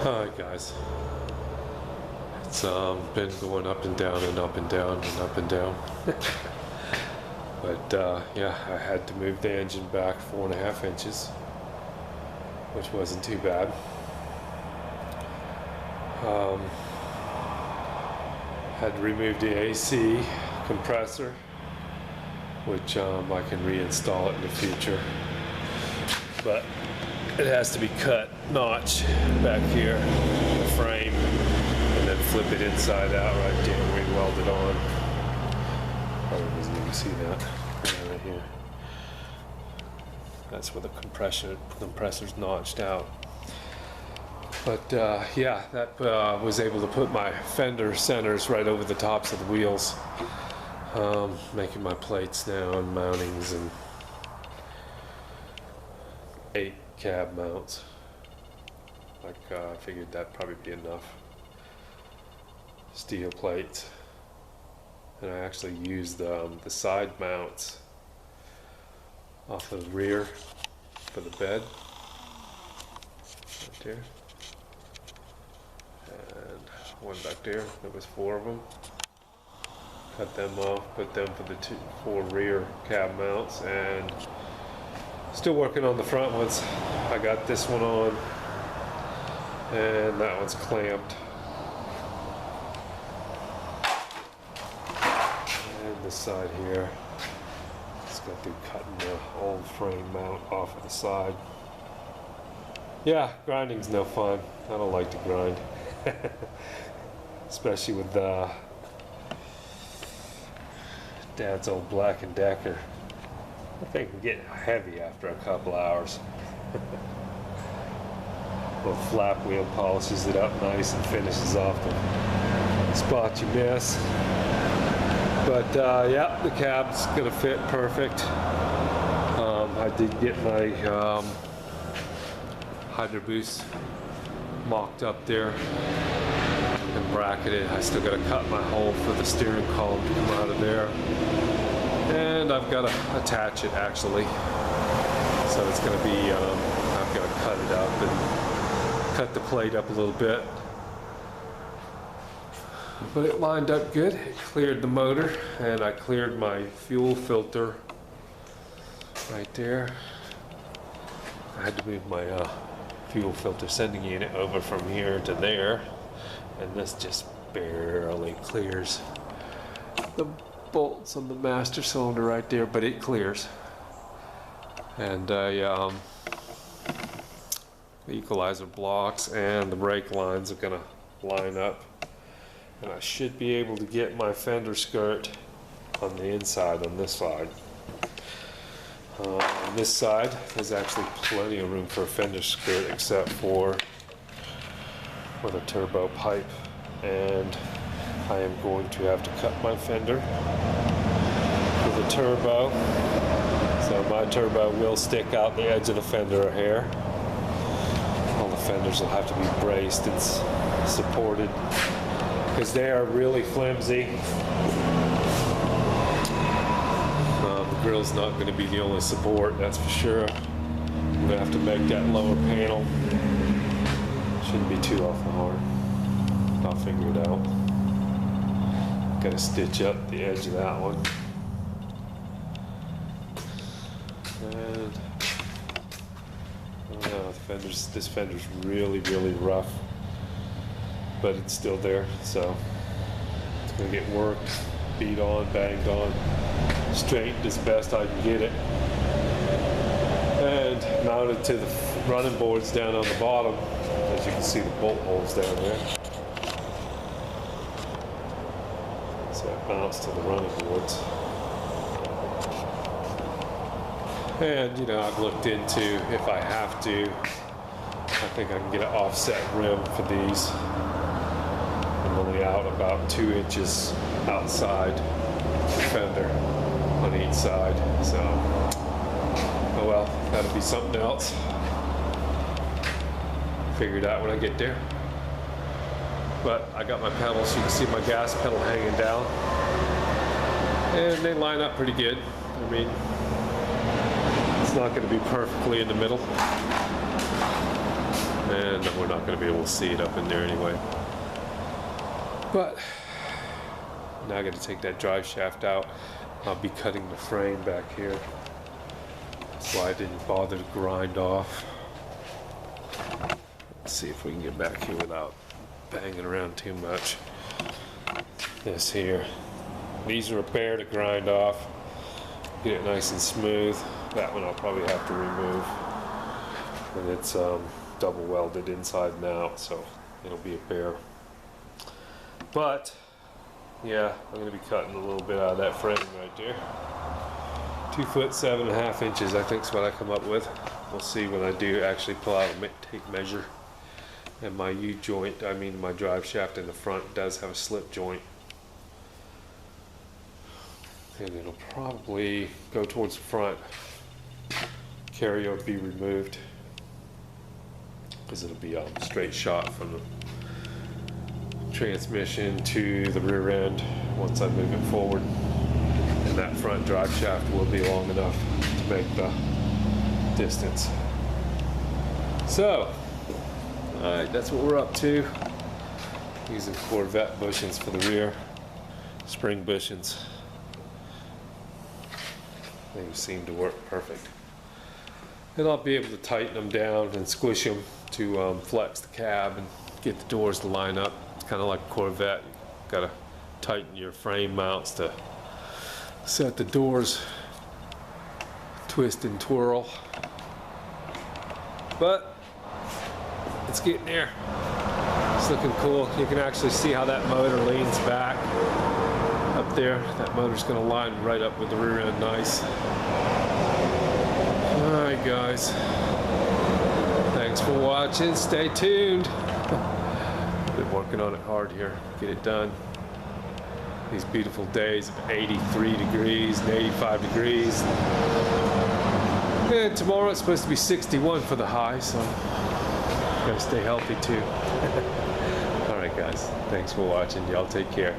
Hi guys. It's been going up and down and up and down and up and down. But yeah, I had to move the engine back 4.5 inches, which wasn't too bad. Had to remove the AC compressor, which I can reinstall it in the future. But it has to be cut notch back here in the frame and then flip it inside out right there and re-weld it on. Probably doesn't even see that right here. That's where the compressor's notched out. But yeah, that was able to put my fender centers right over the tops of the wheels, making my plates now and mountings and 8 cab mounts. I figured that'd probably be enough steel plates, and I actually used the side mounts off of the rear for the bed right there, and one back there. There was 4 of them. Cut them off, put them for the 4 rear cab mounts, and still working on the front ones. I got this one on, and that one's clamped. And this side here, just got through cutting the old frame mount off of the side. Yeah, grinding's no fun. I don't like to grind. Especially with Dad's old Black & Decker. I think we get heavy after a couple hours. Little flap wheel polishes it up nice and finishes off the spots you miss. But yeah, the cab's gonna fit perfect. I did get my hydroboost mocked up there and bracketed. I still gotta cut my hole for the steering column to come out of there. And I've got to attach it actually. So it's going to be, I've got to cut it up and cut the plate up a little bit. But it lined up good. It cleared the motor, and I cleared my fuel filter right there. I had to move my fuel filter sending unit over from here to there, and this just barely clears the bolts on the master cylinder right there, but it clears. And the equalizer blocks and the brake lines are gonna line up, and I should be able to get my fender skirt on the inside on this side. On this side there's actually plenty of room for a fender skirt, except for with a turbo pipe, and I am going to have to cut my fender with a turbo, so my turbo will stick out the edge of the fender a hair. All the fenders will have to be braced and supported because they are really flimsy. The grill's not going to be the only support, that's for sure. I'm going to have to make that lower panel. Shouldn't be too awful hard. I'll figure it out. Got to stitch up the edge of that one. And I don't know, this fender's really, really rough, but it's still there, so it's gonna get worked, beat on, banged on, straightened as best I can get it, and mounted to the running boards down on the bottom. As you can see, the bolt holes down there. So it mounts to the running boards. And you know, I've looked into, if I have to, I think I can get an offset rim for these. I'm only out about 2 inches outside the fender on each side. So, oh well, that'll be something else. Figure it out when I get there. But I got my pedals. You can see my gas pedal hanging down, and they line up pretty good. I mean, it's not going to be perfectly in the middle, and we're not going to be able to see it up in there anyway. But now I got to take that drive shaft out. I'll be cutting the frame back here. That's why I didn't bother to grind off. Let's see if we can get back here without banging around too much. This here. These are a pair to grind off. Get it nice and smooth. That one I'll probably have to remove. And it's double welded inside and out, so it'll be a pair. But yeah, I'm going to be cutting a little bit out of that frame right there. 2 foot 7.5 inches, I think is what I come up with. We'll see when I do actually pull out and take measure. And my U-joint, I mean my drive shaft in the front, does have a slip joint. And it'll probably go towards the front. Carrier will be removed because it'll be a straight shot from the transmission to the rear end once I move it forward. And that front drive shaft will be long enough to make the distance. So, alright, that's what we're up to. Using Corvette bushings for the rear. Spring bushings. They seem to work perfect. And I'll be able to tighten them down and squish them to flex the cab and get the doors to line up. It's kind of like a Corvette. You've got to tighten your frame mounts to set the doors, twist and twirl. But it's getting there. It's looking cool. You can actually see how that motor leans back up there. That motor's going to line right up with the rear end nice. Alright guys, thanks for watching, stay tuned. Been working on it hard here, get it done. These beautiful days of 83 degrees and 85 degrees. And tomorrow it's supposed to be 61 for the high, so gotta stay healthy too. Alright guys, thanks for watching, y'all take care.